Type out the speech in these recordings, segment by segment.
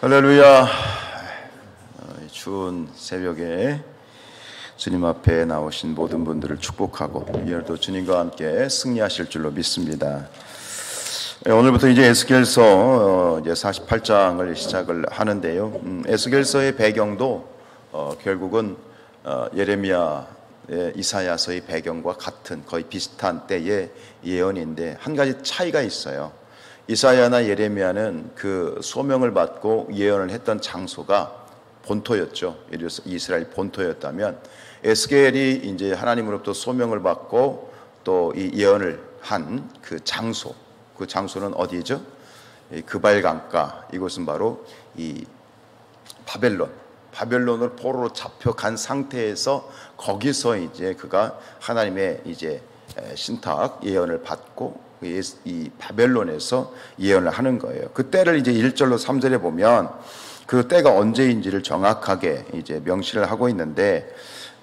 할렐루야. 추운 새벽에 주님 앞에 나오신 모든 분들을 축복하고 오늘도 주님과 함께 승리하실 줄로 믿습니다. 오늘부터 이제 에스겔서 이제 48장을 시작을 하는데요. 에스겔서의 배경도 결국은 예레미야, 이사야서의 배경과 같은 거의 비슷한 때의 예언인데 한 가지 차이가 있어요. 이사야나 예레미야는 그 소명을 받고 예언을 했던 장소가 본토였죠. 이스라엘 본토였다면 에스겔이 이제 하나님으로부터 소명을 받고 또 이 예언을 한 그 장소, 그 장소는 어디죠? 그발 강가. 이곳은 바로 이 바벨론을 포로로 잡혀간 상태에서 거기서 이제 그가 하나님의 이제 신탁 예언을 받고 이 바벨론에서 예언을 하는 거예요. 그 때를 이제 1절로 3절에 보면 그 때가 언제인지를 정확하게 이제 명시를 하고 있는데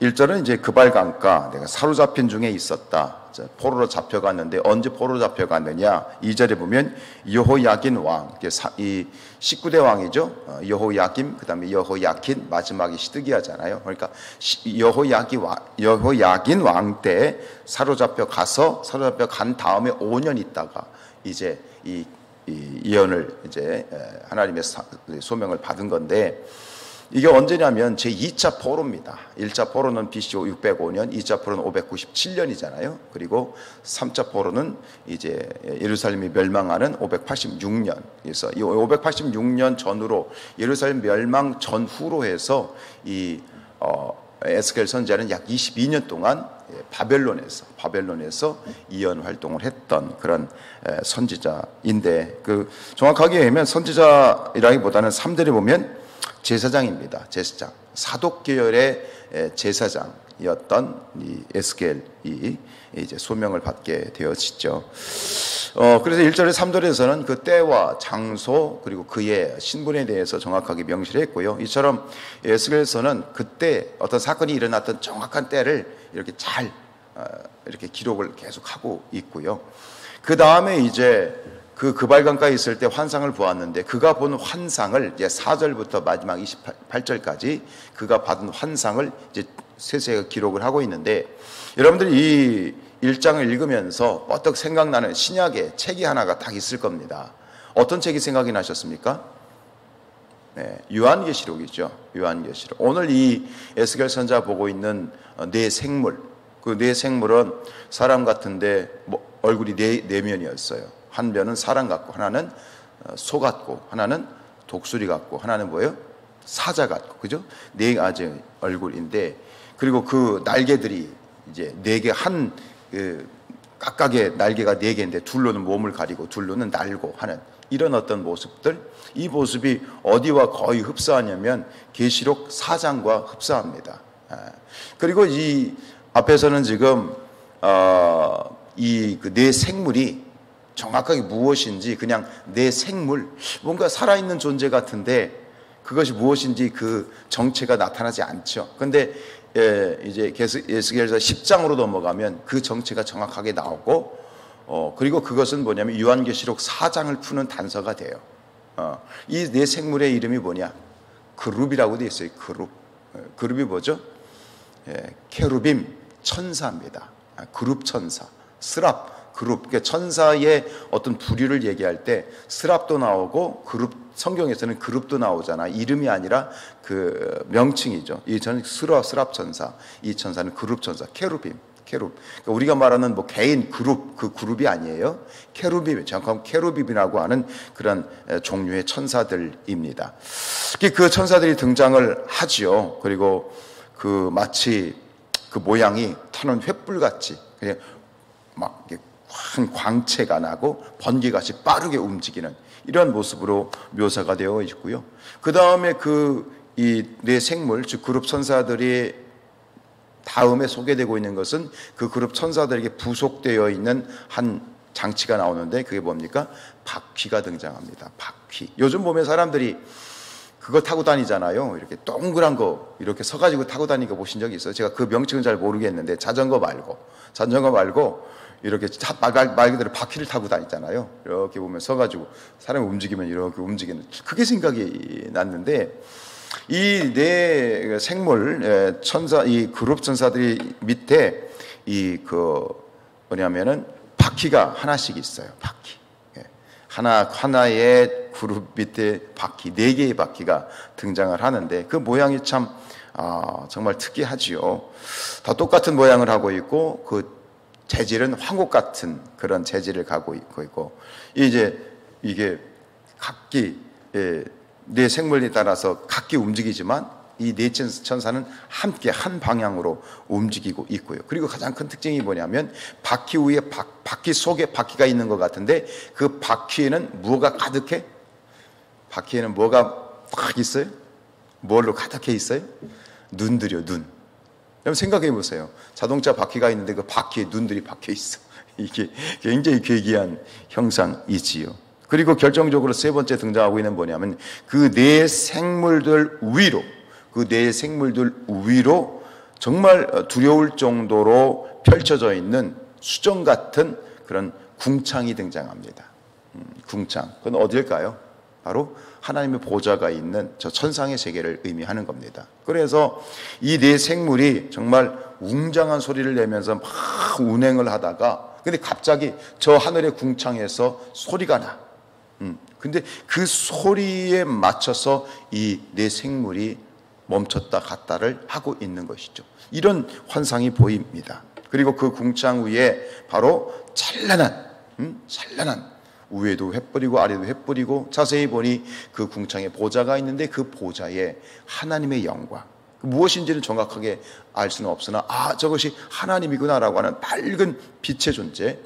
1절은 이제 그발 강가, 내가 사로잡힌 중에 있었다. 포로로 잡혀갔는데 언제 포로로 잡혀갔느냐? 2절에 보면 여호야긴 왕, 이 19대 왕이죠. 여호야김, 그 다음에 여호야킨, 마지막이 시드기야잖아요. 그러니까 여호야긴 왕 때 사로잡혀 간 다음에 5년 있다가 이제 이 예언을 이제 하나님의 소명을 받은 건데, 이게 언제냐면 제2차 포로입니다. 1차 포로는 BC 605년, 2차 포로는 597년이잖아요. 그리고 3차 포로는 이제 예루살렘이 멸망하는 586년. 그래서 이 586년 전후로 예루살렘 멸망 전후로 해서 이 에스겔 선지자는 약 22년 동안 바벨론에서 예언 활동을 했던 그런 선지자인데, 그 정확하게 하면 선지자이라기보다는 3절에 보면 제사장입니다. 제사장, 사독계열의 제사장이었던 이 에스겔이 이제 소명을 받게 되어지죠. 그래서 1절에 3절에서는 그 때와 장소 그리고 그의 신분에 대해서 정확하게 명시를 했고요. 이처럼 에스겔서는 그때 어떤 사건이 일어났던 정확한 때를 이렇게 잘 이렇게 기록을 계속하고 있고요. 그 다음에 이제 그발강가에 있을 때 환상을 보았는데, 그가 본 환상을 이제 4절부터 마지막 28절까지 그가 받은 환상을 이제 세세하게 기록을 하고 있는데, 여러분들이 이 1장을 읽으면서 어떻게 생각나는 신약의 책이 하나가 딱 있을 겁니다. 어떤 책이 생각이 나셨습니까? 네, 요한계시록이죠. 요한계시록. 오늘 이 에스겔 선지자 보고 있는 네 생물, 그 네 생물은 사람 같은데 얼굴이 네 면이었어요. 한 면은 사람 같고, 하나는 소 같고, 하나는 독수리 같고, 하나는 뭐예요? 사자 같고, 그죠? 네 가지 얼굴인데, 그리고 그 날개들이 이제 네 개, 각각의 날개가 네 개인데 둘로는 몸을 가리고 둘로는 날고 하는 이런 어떤 모습들, 이 모습이 어디와 거의 흡사하냐면 계시록 4장과 흡사합니다. 그리고 이 앞에서는 지금 이 네 생물이 정확하게 무엇인지, 그냥 내 생물, 뭔가 살아있는 존재 같은데 그것이 무엇인지 그 정체가 나타나지 않죠. 그런데 이제 에스겔서 10장으로 넘어가면 그 정체가 정확하게 나오고, 그리고 그것은 뭐냐면 요한계시록 4장을 푸는 단서가 돼요. 이 네 생물의 이름이 뭐냐? 그룹이라고 되어 있어요. 그룹이 뭐죠? 케루빔, 천사입니다. 그룹 천사, 스랍, 그룹, 그러니까 천사의 어떤 부류를 얘기할 때 스랍도 나오고 그룹, 성경에서는 그룹도 나오잖아. 이름이 아니라 그 명칭이죠. 저는 스랍 천사, 이 천사는 그룹 천사, 케룹. 그러니까 우리가 말하는 뭐 개인 그룹, 그 그룹이 아니에요. 케룹이, 정확하면 케룹이라고 하는 그런 종류의 천사들입니다. 그 천사들이 등장을 하지요. 그리고 그 마치 그 모양이 타는 횃불같이 그냥 막 큰 광채가 나고 번개같이 빠르게 움직이는 이런 모습으로 묘사가 되어 있고요. 그 다음에 이 네 생물, 즉 그룹 천사들이 다음에 소개되고 있는 것은 그 그룹 천사들에게 부속되어 있는 한 장치가 나오는데, 그게 뭡니까? 바퀴가 등장합니다. 바퀴. 요즘 보면 사람들이 그거 타고 다니잖아요. 이렇게 동그란 거 이렇게 서가지고 타고 다니는 거 보신 적이 있어요? 제가 그 명칭은 잘 모르겠는데 자전거 말고 이렇게 말 그대로 바퀴를 타고 다니잖아요. 이렇게 보면 서가지고 사람이 움직이면 이렇게 움직이는, 그게 생각이 났는데, 이 네 생물 천사, 이 그룹 천사들이 밑에 뭐냐면은 바퀴가 하나씩 있어요. 바퀴. 하나의 그룹 밑에 바퀴, 4개의 바퀴가 등장을 하는데, 그 모양이 참 정말 특이하지요. 다 똑같은 모양을 하고 있고, 그 재질은 황옥 같은 그런 재질을 갖고 있고, 이제 이게 각기 네 생물에 따라서 각기 움직이지만 이 네 천사는 함께 한 방향으로 움직이고 있고요. 그리고 가장 큰 특징이 뭐냐면, 바퀴 위에 바퀴 속에 바퀴가 있는 것 같은데, 그 바퀴에는 뭐가 가득해? 바퀴에는 뭐가 딱 있어요? 뭘로 가득해 있어요? 눈들이요, 눈. 그럼 생각해 보세요. 자동차 바퀴가 있는데 그 바퀴에 눈들이 박혀 있어. 이게 굉장히 괴기한 형상이지요. 그리고 결정적으로 세 번째 등장하고 있는 뭐냐면, 그 네 생물들 위로 정말 두려울 정도로 펼쳐져 있는 수정 같은 그런 궁창이 등장합니다. 궁창. 그건 어딜까요? 바로 하나님의 보좌가 있는 저 천상의 세계를 의미하는 겁니다. 그래서 이 네 생물이 정말 웅장한 소리를 내면서 막 운행을 하다가, 근데 갑자기 저 하늘의 궁창에서 소리가 나. 근데 그 소리에 맞춰서 이 네 생물이 멈췄다 갔다를 하고 있는 것이죠. 이런 환상이 보입니다. 그리고 그 궁창 위에 바로 찬란한 위에도 횃불이고 아래도 횃불이고, 자세히 보니 그 궁창에 보좌가 있는데, 그 보좌에 하나님의 영광, 무엇인지는 정확하게 알 수는 없으나 저것이 하나님이구나라고 하는 밝은 빛의 존재,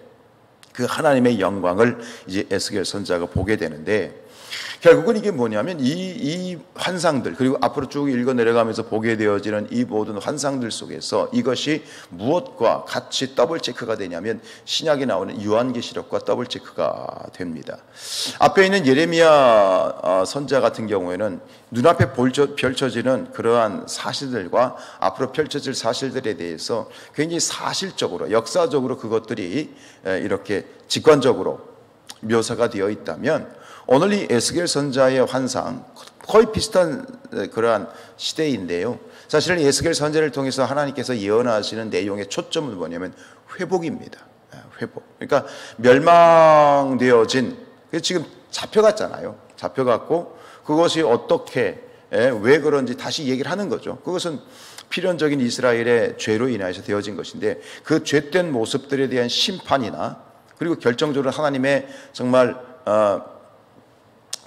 그 하나님의 영광을 이제 에스겔 선지자가 보게 되는데, 결국은 이게 뭐냐면 이 환상들, 그리고 앞으로 쭉 읽어 내려가면서 보게 되어지는 이 모든 환상들 속에서 이것이 무엇과 같이 더블 체크가 되냐면, 신약에 나오는 요한계시록과 더블 체크가 됩니다. 앞에 있는 예레미야 선지자 같은 경우에는 눈앞에 펼쳐지는 그러한 사실들과 앞으로 펼쳐질 사실들에 대해서 굉장히 사실적으로, 역사적으로 그것들이 이렇게 직관적으로 묘사가 되어 있다면, 오늘 이 에스겔 선지자의 환상 거의 비슷한 그러한 시대인데요. 사실은 에스겔 선지자를 통해서 하나님께서 예언하시는 내용의 초점은 뭐냐면 회복입니다. 회복. 그러니까 멸망되어진, 지금 잡혀갔잖아요. 잡혀갔고 그것이 어떻게, 왜 그런지 다시 얘기를 하는 거죠. 그것은 필연적인 이스라엘의 죄로 인하여서 되어진 것인데, 그 죄된 모습들에 대한 심판이나, 그리고 결정적으로 하나님의 정말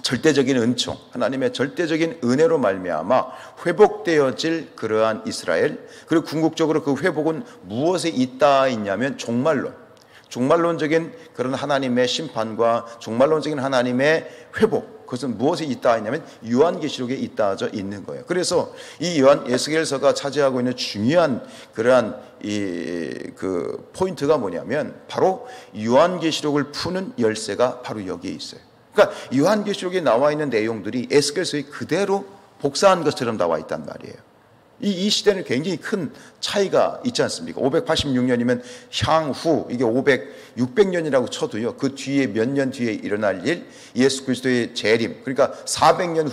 절대적인 은총, 하나님의 절대적인 은혜로 말미암아 회복되어질 그러한 이스라엘, 그리고 궁극적으로 그 회복은 무엇에 있다 있냐면 종말론적인 그런 하나님의 심판과 종말론적인 하나님의 회복, 그것은 무엇에 있다 있냐면 요한계시록에 있다져 있는 거예요. 그래서 이 에스겔서가 차지하고 있는 중요한 그러한 그 포인트가 뭐냐면, 바로 요한계시록을 푸는 열쇠가 바로 여기에 있어요. 그러니까 요한계시록에 나와 있는 내용들이 에스겔서에 그대로 복사한 것처럼 나와 있단 말이에요. 이 시대는 굉장히 큰 차이가 있지 않습니까? 586년이면 향후, 이게 600년이라고 쳐도요, 그 뒤에 몇 년 뒤에 일어날 일, 예수 그리스도의 재림, 그러니까 600년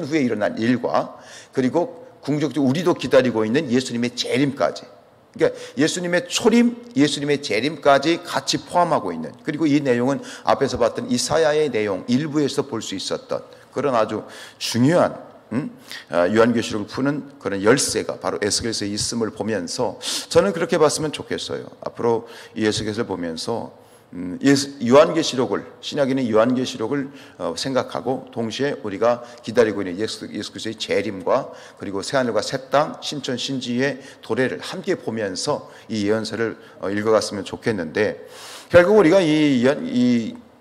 후에 일어날 일과, 그리고 궁극적으로 우리도 기다리고 있는 예수님의 재림까지, 그러니까 예수님의 초림, 예수님의 재림까지 같이 포함하고 있는, 그리고 이 내용은 앞에서 봤던 이사야의 내용 일부에서 볼 수 있었던 그런 아주 중요한 요한계시록을 푸는 그런 열쇠가 바로 에스겔서에 있음을 보면서, 저는 그렇게 봤으면 좋겠어요. 앞으로 이 에스겔서를 보면서 요한계시록을, 신약에는 요한계시록을 생각하고, 동시에 우리가 기다리고 있는 예수 그리스도의 재림과, 그리고 새하늘과 새 땅, 신천 신지의 도래를 함께 보면서 이 예언서를 읽어갔으면 좋겠는데, 결국 우리가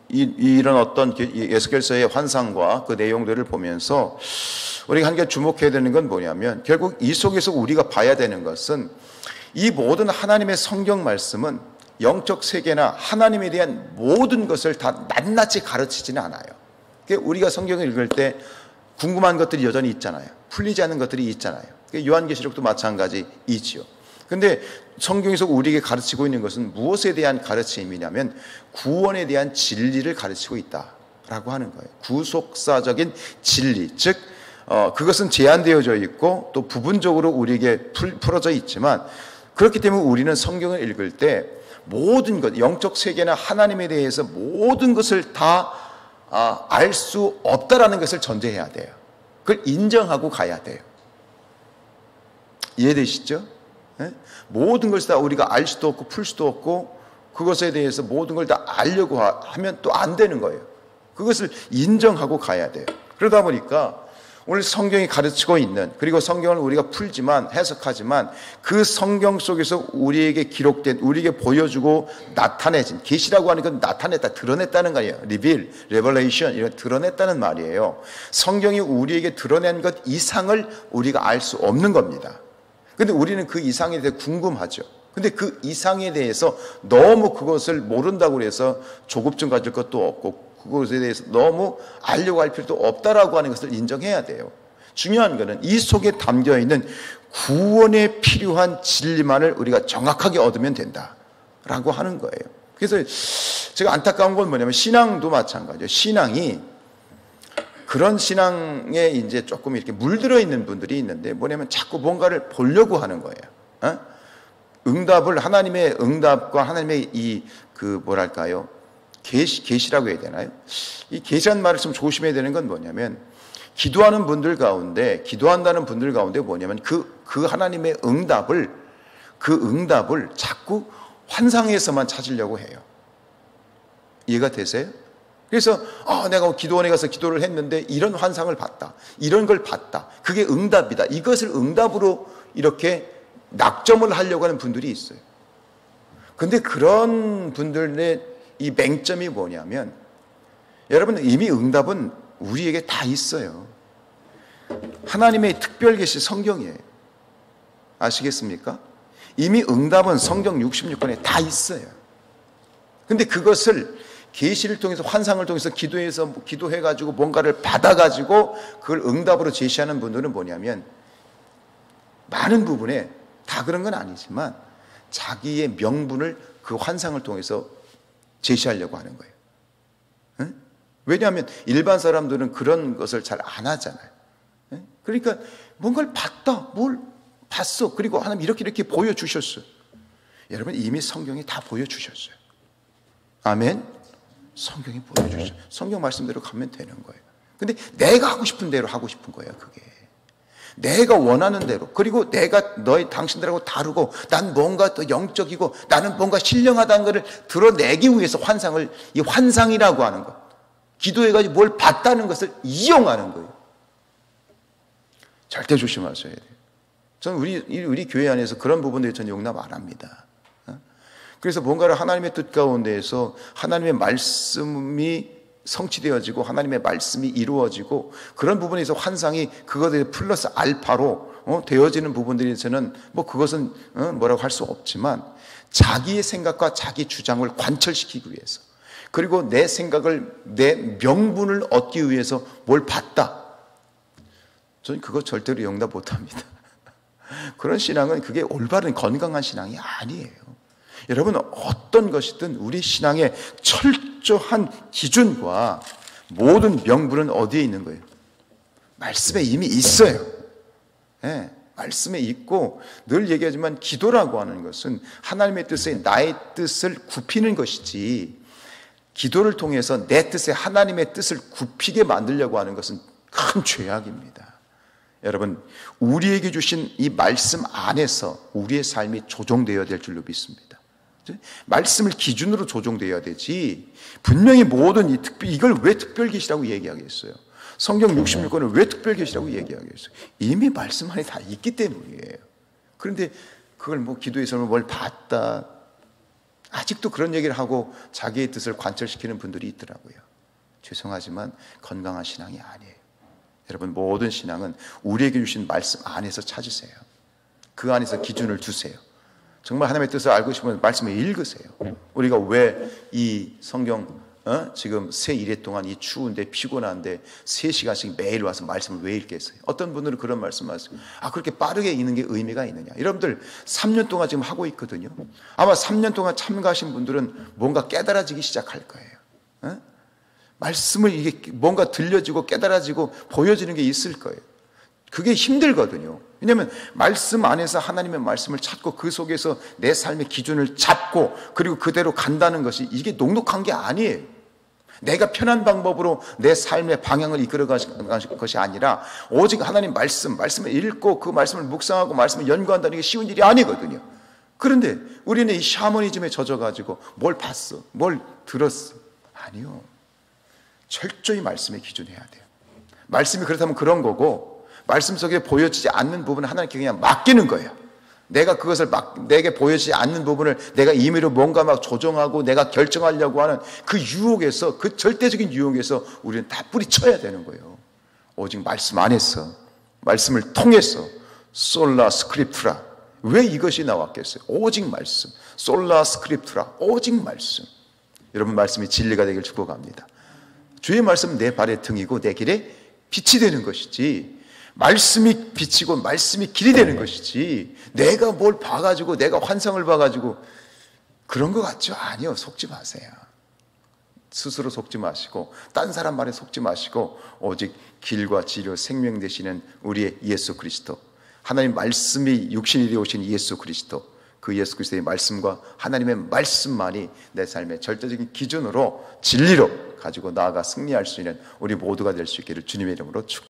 이런 어떤 에스겔서의 환상과 그 내용들을 보면서 우리가 한 개 주목해야 되는 건 뭐냐면, 결국 이 속에서 우리가 봐야 되는 것은, 이 모든 하나님의 성경 말씀은 영적 세계나 하나님에 대한 모든 것을 다 낱낱이 가르치지는 않아요. 그러니까 우리가 성경을 읽을 때 궁금한 것들이 여전히 있잖아요. 풀리지 않는 것들이 있잖아요. 요한계시록도 마찬가지이지요. 근데 성경에서 우리에게 가르치고 있는 것은 무엇에 대한 가르침이냐면 구원에 대한 진리를 가르치고 있다라고 하는 거예요. 구속사적인 진리, 즉 그것은 제한되어져 있고 또 부분적으로 우리에게 풀어져 있지만, 그렇기 때문에 우리는 성경을 읽을 때 모든 것, 영적 세계나 하나님에 대해서 모든 것을 다 알 수 없다라는 것을 전제해야 돼요. 그걸 인정하고 가야 돼요. 이해되시죠? 네? 모든 것을 다 우리가 알 수도 없고 풀 수도 없고 그것에 대해서 모든 걸 다 알려고 하면 또 안 되는 거예요. 그것을 인정하고 가야 돼요. 그러다 보니까 오늘 성경이 가르치고 있는, 그리고 성경을 우리가 풀지만 해석하지만 그 성경 속에서 우리에게 기록된, 우리에게 보여주고 나타내진, 계시라고 하는 건 나타냈다, 드러냈다는 거예요. 리빌, 레벌레이션, 이런 드러냈다는 말이에요. 성경이 우리에게 드러낸 것 이상을 우리가 알 수 없는 겁니다. 근데 우리는 그 이상에 대해 궁금하죠. 근데 그 이상에 대해서 너무 그것을 모른다고 해서 조급증 가질 것도 없고 그것에 대해서 너무 알려고 할 필요도 없다라고 하는 것을 인정해야 돼요. 중요한 것은 이 속에 담겨있는 구원에 필요한 진리만을 우리가 정확하게 얻으면 된다라고 하는 거예요. 그래서 제가 안타까운 건 뭐냐면 신앙도 마찬가지예요. 신앙이 그런 신앙에 이제 조금 이렇게 물들어 있는 분들이 있는데 뭐냐면 자꾸 뭔가를 보려고 하는 거예요. 응답을, 하나님의 응답과 하나님의 뭐랄까요? 계시라고 해야 되나요? 이 계시란 말을 좀 조심해야 되는 건 뭐냐면, 기도하는 분들 가운데, 기도한다는 분들 가운데 뭐냐면 그 하나님의 응답을 자꾸 환상에서만 찾으려고 해요. 이해가 되세요? 그래서 내가 기도원에 가서 기도를 했는데 이런 환상을 봤다, 이런 걸 봤다, 그게 응답이다, 이것을 응답으로 이렇게 낙점을 하려고 하는 분들이 있어요. 근데 그런 분들의 이 맹점이 뭐냐면, 여러분 이미 응답은 우리에게 다 있어요. 하나님의 특별 계시 성경이에요. 아시겠습니까? 이미 응답은 성경 66권에 다 있어요. 근데 그것을 계시를 통해서, 환상을 통해서 기도해가지고 뭔가를 받아가지고 그걸 응답으로 제시하는 분들은 뭐냐면, 많은 부분에 다 그런 건 아니지만 자기의 명분을 그 환상을 통해서 제시하려고 하는 거예요. 응? 왜냐하면 일반 사람들은 그런 것을 잘 안 하잖아요. 응? 그러니까 뭔가를 봤다, 뭘 봤어, 그리고 하나님 이렇게 보여주셨어요. 여러분 이미 성경이 다 보여주셨어요. 아멘. 성경이 보여주셨어요. 성경 말씀대로 가면 되는 거예요. 근데 내가 하고 싶은 대로 하고 싶은 거예요. 그게 내가 원하는 대로, 그리고 내가 당신들하고 다르고 난 뭔가 더 영적이고 나는 뭔가 신령하다는 것을 드러내기 위해서 이 환상이라고 하는 것, 기도해가지고 뭘 봤다는 것을 이용하는 거예요. 절대 조심하셔야 돼요. 저는 우리 교회 안에서 그런 부분들에 저는 용납 안 합니다. 그래서 뭔가를 하나님의 뜻 가운데에서 하나님의 말씀이 성취되어지고 하나님의 말씀이 이루어지고 그런 부분에서 환상이 그것에 플러스 알파로 되어지는 부분들에서는 뭐 그것은 뭐라고 할 수 없지만, 자기의 생각과 자기 주장을 관철시키기 위해서, 그리고 내 생각을, 내 명분을 얻기 위해서 뭘 봤다, 저는 그거 절대로 용납 못합니다. 그런 신앙은 그게 올바른 건강한 신앙이 아니에요. 여러분 어떤 것이든 우리 신앙의 철저한 기준과 모든 명분은 어디에 있는 거예요? 말씀에 이미 있어요. 네, 말씀에 있고, 늘 얘기하지만 기도라고 하는 것은 하나님의 뜻에 나의 뜻을 굽히는 것이지, 기도를 통해서 내 뜻에 하나님의 뜻을 굽히게 만들려고 하는 것은 큰 죄악입니다. 여러분 우리에게 주신 이 말씀 안에서 우리의 삶이 조정되어야 될 줄로 믿습니다. 말씀을 기준으로 조정되어야 되지, 분명히 모든 이걸 왜 특별계시라고 얘기하겠어요? 성경 66권을 왜 특별계시라고 얘기하겠어요? 이미 말씀 안에 다 있기 때문이에요. 그런데 그걸 뭐 기도에서는 뭘 봤다, 아직도 그런 얘기를 하고 자기의 뜻을 관철시키는 분들이 있더라고요. 죄송하지만 건강한 신앙이 아니에요. 여러분 모든 신앙은 우리에게 주신 말씀 안에서 찾으세요. 그 안에서 기준을 두세요. 정말 하나님의 뜻을 알고 싶으면 말씀을 읽으세요. 우리가 왜 이 성경 지금 새 일해 동안 이 추운데 피곤한데 3시간씩 매일 와서 말씀을 왜 읽겠어요? 어떤 분들은 그런 말씀하세요. 그렇게 빠르게 읽는 게 의미가 있느냐? 여러분들 3년 동안 지금 하고 있거든요. 아마 3년 동안 참가하신 분들은 뭔가 깨달아지기 시작할 거예요. 말씀을 이게 뭔가 들려지고 깨달아지고 보여지는 게 있을 거예요. 그게 힘들거든요. 왜냐하면 말씀 안에서 하나님의 말씀을 찾고 그 속에서 내 삶의 기준을 잡고 그리고 그대로 간다는 것이 이게 녹록한 게 아니에요. 내가 편한 방법으로 내 삶의 방향을 이끌어가는 것이 아니라 오직 하나님 말씀을 읽고 그 말씀을 묵상하고 말씀을 연구한다는 게 쉬운 일이 아니거든요. 그런데 우리는 이 샤머니즘에 젖어가지고 뭘 봤어? 뭘 들었어? 아니요. 철저히 말씀에 기준해야 돼요. 말씀이 그렇다면 그런 거고 말씀 속에 보여지지 않는 부분은 하나님께 그냥 맡기는 거예요. 내가 그것을 내게 보여지지 않는 부분을 내가 임의로 뭔가 막 조정하고 내가 결정하려고 하는 그 유혹에서, 그 절대적인 유혹에서 우리는 다 뿌리쳐야 되는 거예요. 오직 말씀 안에서, 말씀을 통해서 솔라 스크립트라. 왜 이것이 나왔겠어요? 오직 말씀. 솔라 스크립트라. 오직 말씀. 여러분 말씀이 진리가 되길 축복합니다. 주의 말씀은 내 발의 등이고 내 길에 빛이 되는 것이지, 말씀이 빛이고 말씀이 길이 되는 것이지 내가 뭘 봐가지고 내가 환상을 봐가지고 그런 것 같죠? 아니요. 속지 마세요. 스스로 속지 마시고 딴 사람 말에 속지 마시고 오직 길과 진리와 생명 되시는 우리의 예수 그리스도, 하나님 말씀이 육신이 되어 오신 예수 그리스도, 그 예수 그리스도의 말씀과 하나님의 말씀만이 내 삶의 절대적인 기준으로 진리로 가지고 나아가 승리할 수 있는 우리 모두가 될 수 있기를 주님의 이름으로 축복합니다.